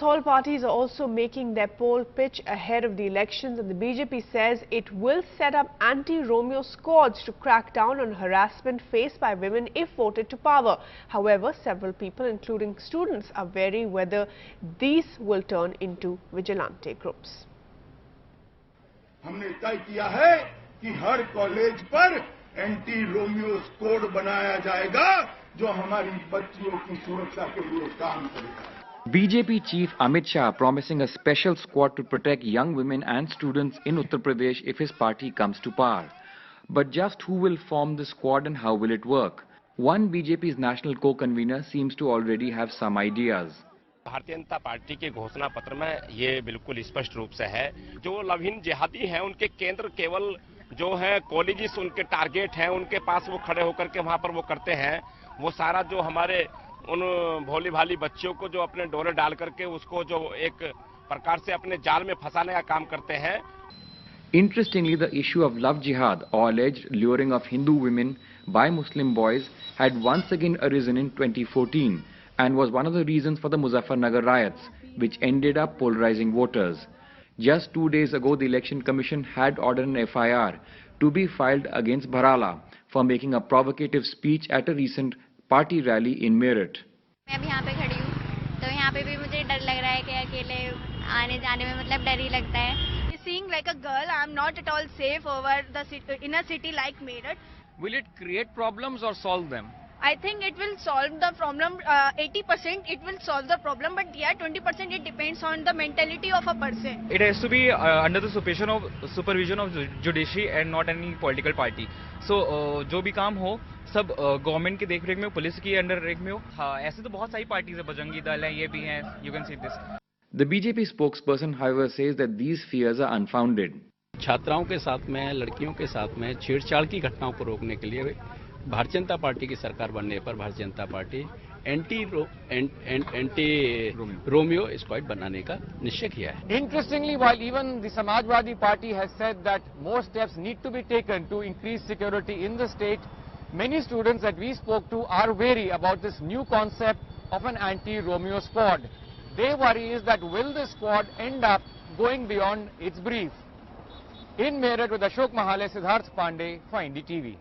All parties are also making their poll pitch ahead of the elections, and the BJP says it will set up anti-Romeo squads to crack down on harassment faced by women if voted to power. However, several people, including students, are wary whether these will turn into vigilante groups. हमने तय किया है कि हर college पर anti Romeo squad बनाया जाएगा जो हमारी बच्चियों की सुरक्षा के लिए काम करेगा। BJP Chief Amit Shah promising a special squad to protect young women and students in Uttar Pradesh if his party comes to power. But just who will form the squad and how will it work? One BJP's national co-convener seems to already have some ideas. Bharatiya Janata party के घोषणा पत्र में ये बिल्कुल स्पष्ट रूप से है, जो लविहीन जिहादी हैं उनके केंद्र केवल जो है कॉलेजेस उनके टारगेट हैं, उनके पास वो खड़े होकर के वहां पर वो करते हैं। वो सारा जो हमारे उन भोली भाली बच्चियों को जो अपने डोरे डाल करके उसको जो एक प्रकार से अपने जाल में फंसाने का काम करते हैं। Interestingly, the issue of love jihad or alleged luring of Hindu women by Muslim boys had once again arisen in 2014 and was one of the reasons for the Muzaffarnagar riots, which ended up polarizing voters. Just 2 days ago, the Election Commission had ordered an FIR to be filed against Bharala for making a provocative speech at a recent party rally इन मेरठ। मैं अभी यहाँ पे खड़ी हूँ, तो यहाँ पे भी मुझे डर लग रहा है कि अकेले आने जाने में मतलब डर ही लगता है। Seeing like a girl, I am not at all safe over the city, in a city like Meerut. Will it create problems or solve them? I think it will solve the problem. 80% it will solve the problem, but yeah, 20% it depends on the mentality of a person. It has to be under the supervision of judiciary and not any political party. So जो भी काम हो सब government की देखरेख में हो, police की अंडर रेख में हो। हाँ, ऐसे तो बहुत सारी पार्टीज है, बजरंगी दल है, ये भी हैं, you can see this. The BJP spokesperson, however, says that these fears are unfounded. छात्राओं के साथ में, लड़कियों के साथ में छेड़छाड़ की घटनाओं को रोकने के लिए भारतीय जनता पार्टी की सरकार बनने पर Bharatiya Janata party anti Romeo squad बनाने का निश्चय किया है। Interestingly, while even the Samajwadi Party has said that more steps need to be taken to increase security in the state, many students that we spoke to are wary about this new concept of an anti-Romeo squad. Their worry is that will the squad end up going beyond its brief? In Meerut with Ashok Mahale, Siddharth Pandey for NDTV.